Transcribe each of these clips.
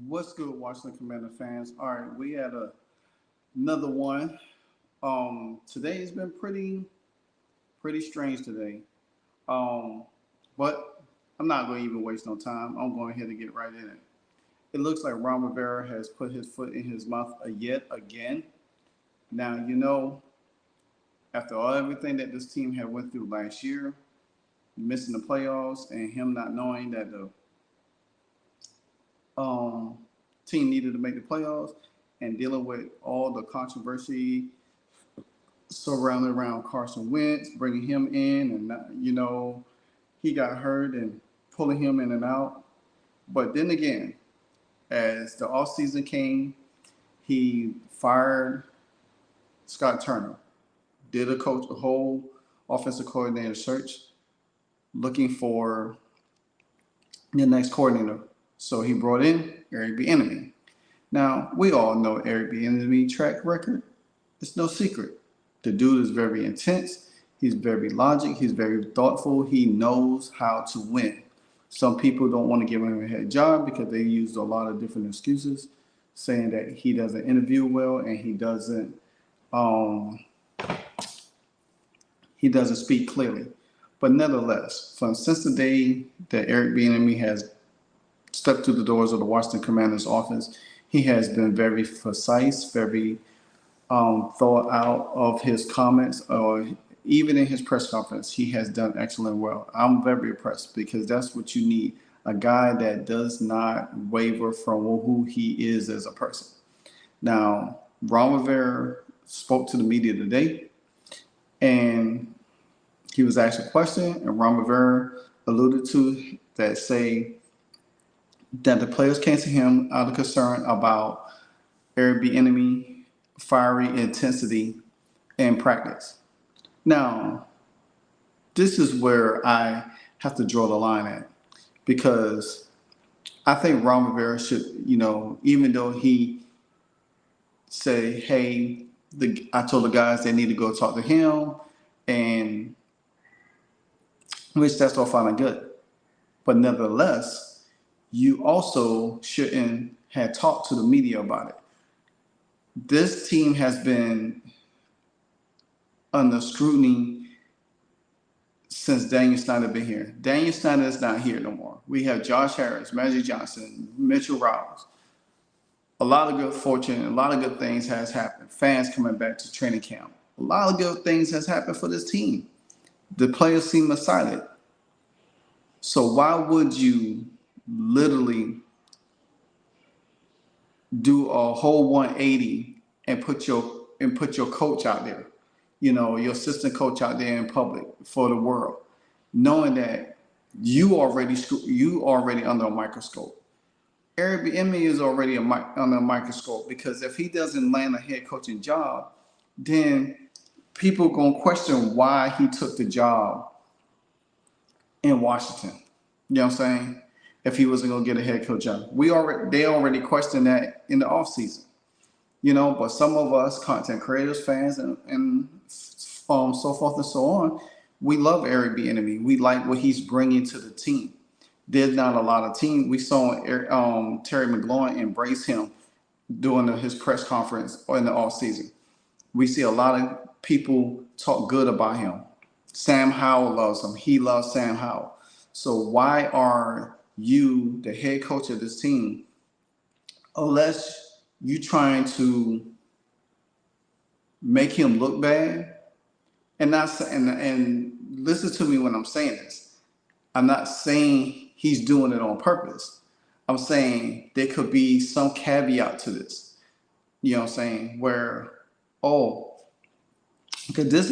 What's good, Washington Commander fans? All right, we had another one. Today has been pretty strange today. Um, but I'm not going to even waste no time. I'm going ahead and get right in it. It looks like Ron Rivera has put his foot in his mouth yet again. Now, after everything that this team had went through last year, missing the playoffs, and him not knowing that the um, team needed to make the playoffs, and dealing with all the controversy surrounding around Carson Wentz, bringing him in, and he got hurt and pulling him in and out. But then again, as the offseason came, he fired Scott Turner, did a whole offensive coordinator search, looking for the next coordinator. So he brought in Eric Bieniemy. Now we all know Eric Bieniemy track record. It's no secret. The dude is very intense. He's very logic. He's very thoughtful. He knows how to win. Some people don't want to give him a head job because they used a lot of different excuses, saying that he doesn't interview well and um, he doesn't speak clearly. But nevertheless, since the day that Eric Bieniemy has stepped through the doors of the Washington Commanders office, he has been very precise, very thought out of his comments, or even in his press conference, he has done excellent well. I'm very impressed because that's what you need, a guy that does not waver from who he is as a person. Now, Ron Rivera spoke to the media today, and he was asked a question, and Ron Rivera alluded to that, say that the players came to him out of concern about Eric Bieniemy fiery intensity in practice. Now, this is where I have to draw the line at, because I think Ron Rivera should, even though he say, "Hey, I told the guys they need to go talk to him," and which that's all fine and good, but nevertheless, you also shouldn't have talked to the media about it. This team has been under scrutiny since Daniel Snyder been here. Daniel Snyder is not here no more. We have Josh Harris, Magic Johnson, Mitchell Rouse. A lot of good fortune, a lot of good things has happened. Fans coming back to training camp. A lot of good things has happened for this team. The players seem excited. So why would you literally do a whole 180 and put your coach out there, your assistant coach out there in public for the world, knowing that you already under a microscope. Eric Bieniemy is already under a microscope, because if he doesn't land a head coaching job, then people gonna question why he took the job in Washington. You know what I'm saying? If he wasn't gonna get a head coach job, they already questioned that in the offseason. But some of us content creators, fans, and so forth and so on, we love Eric Bieniemy. We like what he's bringing to the team. There's not a lot of team. We saw Terry McLaurin embrace him during his press conference or in the off season. We see a lot of people talk good about him. Sam Howell loves him. He loves Sam Howell. So why are you the head coach of this team, unless you trying to make him look bad? And listen to me when I'm saying this. I'm not saying he's doing it on purpose. I'm saying there could be some caveat to this. You know what I'm saying? Where, because this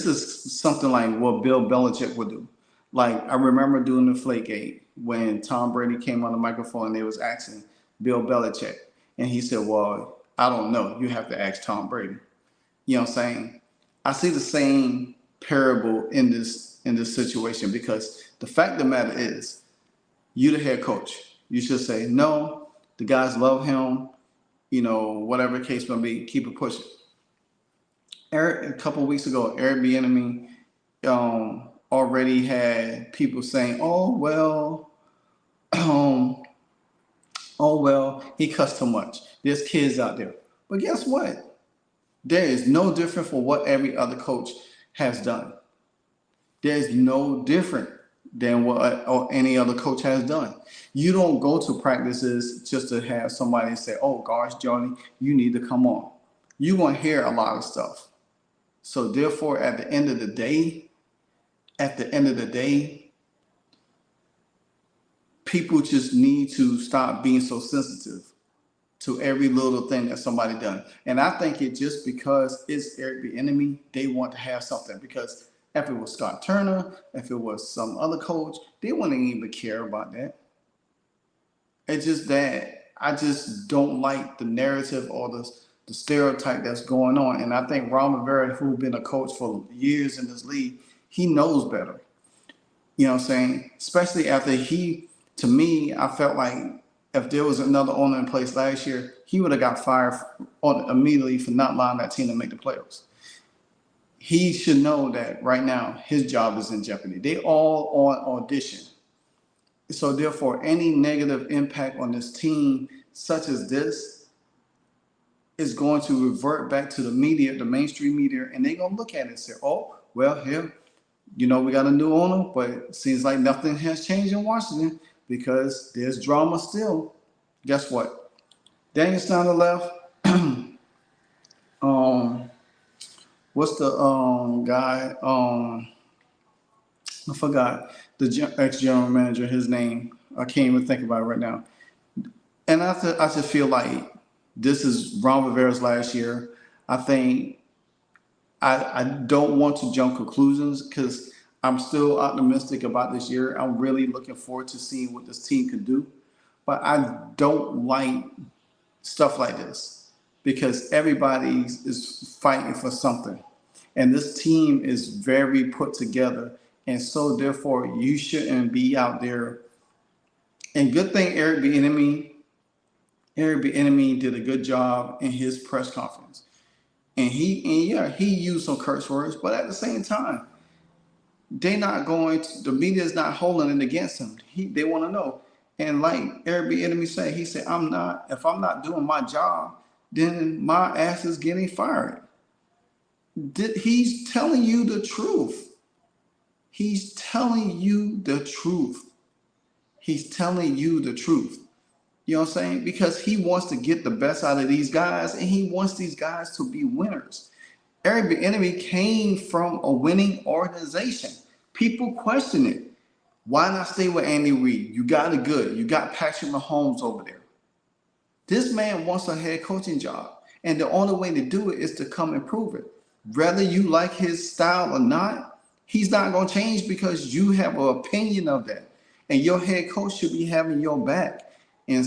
is something like what Bill Belichick would do. Like, I remember doing the Flakegate when Tom Brady came on the microphone and they was asking Bill Belichick, and he said, "Well, I don't know. You have to ask Tom Brady." You know what I'm saying? I see the same parable in this situation, because the fact of the matter is, you the head coach. You should say, "No, the guys love him. Whatever the case may be, keep it pushing." A couple of weeks ago, Eric Bieniemy already had people saying, "Oh, well, Oh, well, he cussed too much. There's kids out there. But guess what? There is no different for what every other coach has done. There's no different than what any other coach has done. You don't go to practices just to have somebody say, oh, gosh, Johnny, you need to come on. You're going to hear a lot of stuff. So therefore, at the end of the day, people just need to stop being so sensitive to every little thing that somebody done. And I think it just because it's Eric Bieniemy, they want to have something. Because if it was Scott Turner, if it was some other coach, they wouldn't even care about that. It's just that I just don't like the narrative or the stereotype that's going on. And I think Ron Rivera, who's been a coach for years in this league, he knows better. You know what I'm saying? Especially after to me, I felt like if there was another owner in place last year, he would have got fired immediately for not allowing that team to make the playoffs. He should know that right now his job is in jeopardy. They all on audition. So therefore, any negative impact on this team, such as this, is going to revert back to the media, the mainstream media, and they're going to look at it and say, oh, well, here, we got a new owner, but it seems like nothing has changed in Washington because there's drama still. Guess what? Daniel Snyder left. What's the guy? I forgot the ex-general manager, his name. I can't even think about it right now. And I just feel like this is Ron Rivera's last year. I think I don't want to jump conclusions because I'm still optimistic about this year. I'm really looking forward to seeing what this team can do. But I don't like stuff like this because everybody is fighting for something. And this team is very put together. And so, therefore, you shouldn't be out there. And good thing Eric Bieniemy did a good job in his press conference. And he used some curse words, but at the same time, the media is not holding it against him. They want to know. And like Eric Bieniemy said, he said, if I'm not doing my job, then my ass is getting fired. He's telling you the truth. He's telling you the truth. He's telling you the truth. You know what I'm saying? Because he wants to get the best out of these guys, and he wants these guys to be winners. Eric Bieniemy came from a winning organization. People question it. Why not stay with Andy Reid? You got it good. You got Patrick Mahomes over there. This man wants a head coaching job, and the only way to do it is to come and prove it. Whether you like his style or not, he's not going to change because you have an opinion of that. And your head coach should be having your back, and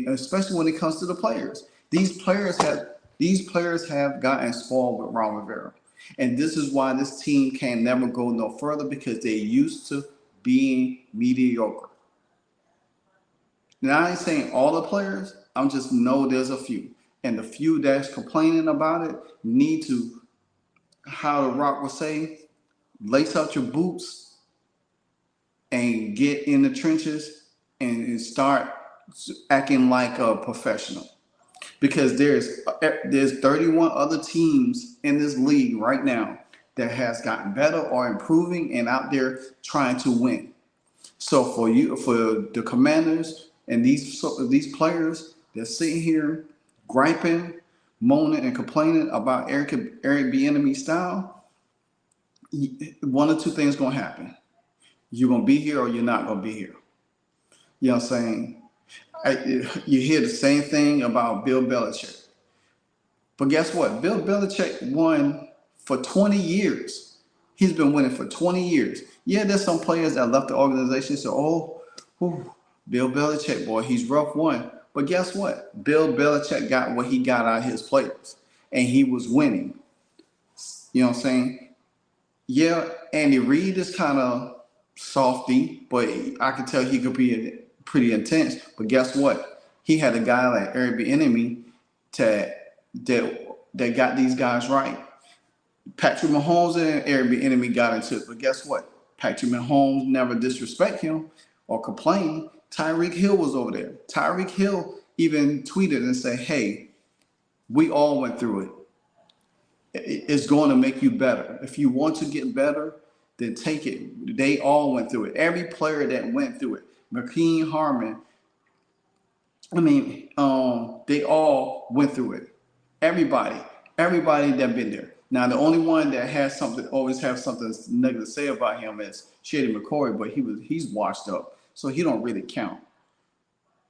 especially when it comes to the players. These players have gotten spoiled with Ron Rivera. And this is why this team can never go no further because they're used to being mediocre. Now, I ain't saying all the players. I'm just know there's a few. And the few that's complaining about it need to, how The Rock would say, lace up your boots and get in the trenches and start acting like a professional. Because there's 31 other teams in this league right now that has gotten better or improving and out there trying to win. So for the Commanders and these players that's sitting here griping, moaning, and complaining about Eric Bieniemy's style, one or two things gonna happen. You're gonna be here or you're not gonna be here. You know what I'm saying? You hear the same thing about Bill Belichick. But guess what? Bill Belichick won for 20 years. He's been winning for 20 years. Yeah, there's some players that left the organization and said, Bill Belichick, boy, he's rough one. But guess what? Bill Belichick got what he got out of his players. And he was winning. You know what I'm saying? Yeah, Andy Reid is kind of softy, but I can tell he could be pretty intense. But guess what? He had a guy like Eric Bieniemy that got these guys right. Patrick Mahomes and Eric Bieniemy got into it. But guess what? Patrick Mahomes never disrespect him or complain. Tyreek Hill was over there. Tyreek Hill even tweeted and said, "Hey, we all went through it. It's going to make you better. If you want to get better, then take it." They all went through it. Every player that went through it, McKean Harmon, they all went through it. Everybody, everybody that been there. Now, the only one that has something, always have something negative to say about him is Shady McCoy, but he's washed up, so he don't really count.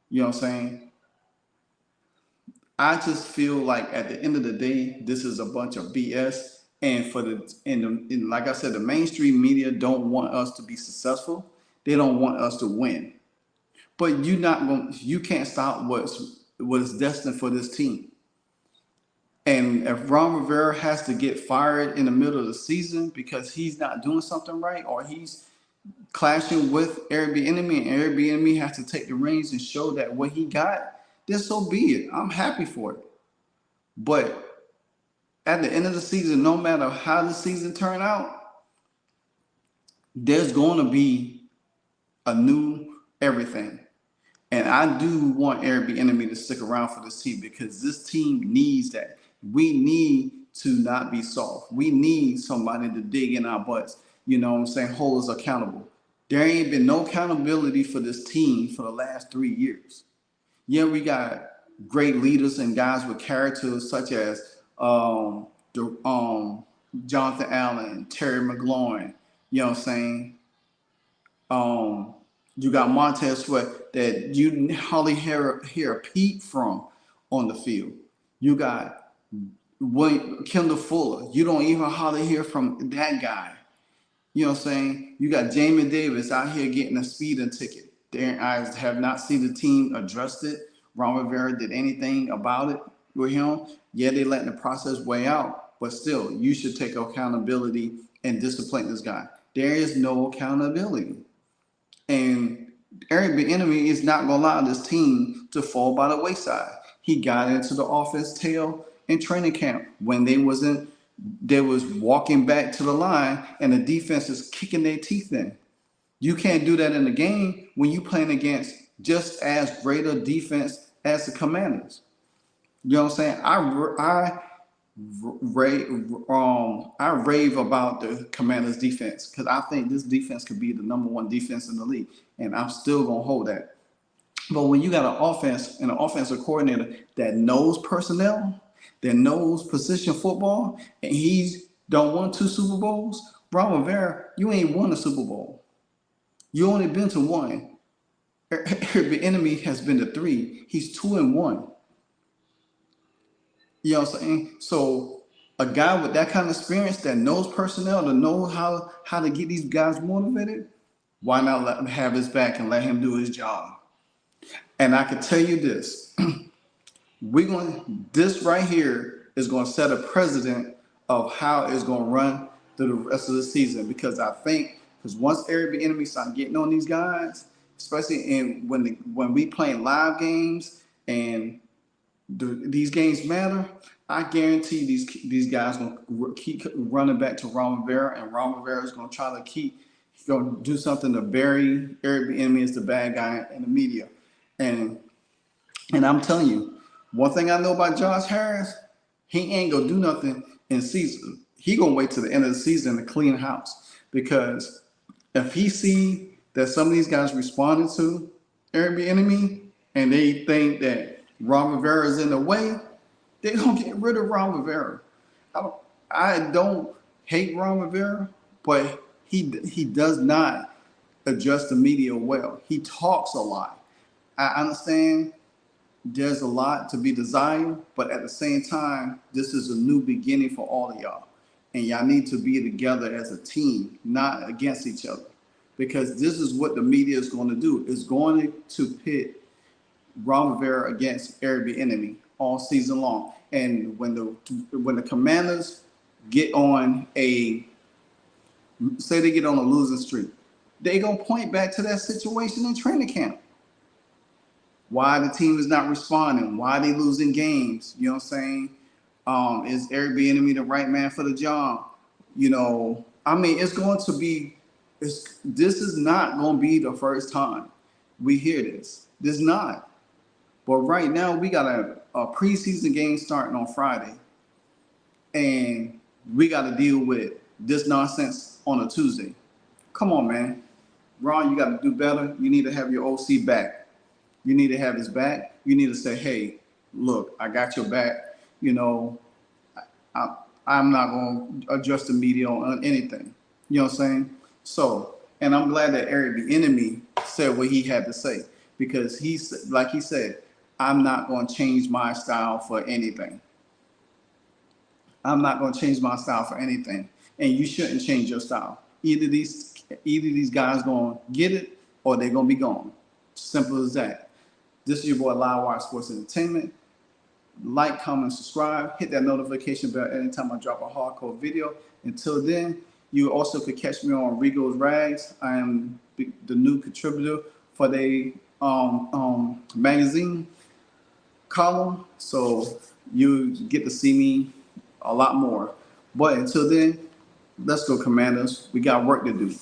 You know what I'm saying? I just feel like at the end of the day, this is a bunch of BS. And like I said, the mainstream media don't want us to be successful. They don't want us to win. But you can't stop what's destined for this team. And if Ron Rivera has to get fired in the middle of the season because he's not doing something right, or he's clashing with Eric Bieniemy, and Eric Bieniemy has to take the reins and show that what he got, then so be it. I'm happy for it. But at the end of the season, no matter how the season turn out, there's going to be a new everything. And I do want Eric Bieniemy to stick around for this team, because this team needs that. We need to not be soft. We need somebody to dig in our butts. You know what I'm saying? Hold us accountable. There ain't been no accountability for this team for the last 3 years. Yeah, we got great leaders and guys with characters such as Jonathan Allen, Terry McLaurin. You know what I'm saying? You got Montez Sweat that you hardly hear a peep from on the field. You got Kendall Fuller. You don't even hardly hear from that guy. You know what I'm saying? You got Jamin Davis out here getting a speeding ticket. I have not seen the team address it. Ron Rivera did anything about it with him. Yeah, they letting the process weigh out, but still, you should take accountability and discipline this guy. There is no accountability. And Eric Bieniemy is not going to allow this team to fall by the wayside. He got into the offense tail in training camp when they was walking back to the line and the defense is kicking their teeth in. You can't do that in the game when you playing against just as great a defense as the Commanders. You know what I'm saying? I rave about the Commanders defense, because I think this defense could be the #1 defense in the league, and I'm still gonna hold that. But when you got an offense and an offensive coordinator that knows personnel, that knows position football, and he's done won 2 Super Bowls, Ron Rivera, you ain't won a Super Bowl. You only been to 1. The enemy has been to 3. He's 2-1. You know what I'm saying? So a guy with that kind of experience that knows personnel, to know how to get these guys motivated, why not let him have his back and let him do his job? And I can tell you this, this right here is going to set a precedent of how it's going to run through the rest of the season. Because once Eric Bieniemy start getting on these guys, especially when we playing live games and these games matter, I guarantee these guys going to keep running back to Ron Rivera, and Ron Rivera is going to try to do something to bury Eric Bieniemy as the bad guy in the media. And I'm telling you, one thing I know about Josh Harris, he ain't gonna do nothing in season. He gonna wait till the end of the season to clean house, because if he see that some of these guys responded to Eric Bieniemy and they think that Ron Rivera is in the way, they gonna get rid of Ron Rivera. I don't hate Ron Rivera, but he does not address the media well. He talks a lot. I understand there's a lot to be desired, but at the same time, this is a new beginning for all of y'all. And y'all need to be together as a team, not against each other. Because this is what the media is going to do. It's going to pit Ron Rivera against Eric Bieniemy all season long. And when the Commanders get on say they get on a losing streak, they're going to point back to that situation in training camp. Why the team is not responding, why they losing games, you know what I'm saying? Is Eric Bieniemy the right man for the job? You know, I mean, this is not going to be the first time we hear this. There's not. But right now, we got a preseason game starting on Friday, and we got to deal with this nonsense on a Tuesday. Come on, man. Ron, you got to do better. You need to have your OC back. You need to have his back. You need to say, hey, look, I got your back. You know, I, I'm not going to adjust the media on anything. You know what I'm saying? So, and I'm glad that Eric Bieniemy said what he had to say, because he's, like he said, I'm not going to change my style for anything. I'm not going to change my style for anything. And you shouldn't change your style. Either these guys going to get it or they're going to be gone. Simple as that. This is your boy Live Wire Sports Entertainment. Like, comment, subscribe. Hit that notification bell anytime I drop a hardcore video. Until then, you also could catch me on Rigo's Rags. I am the new contributor for the magazine column. So you get to see me a lot more. But until then, let's go, Commanders. We got work to do.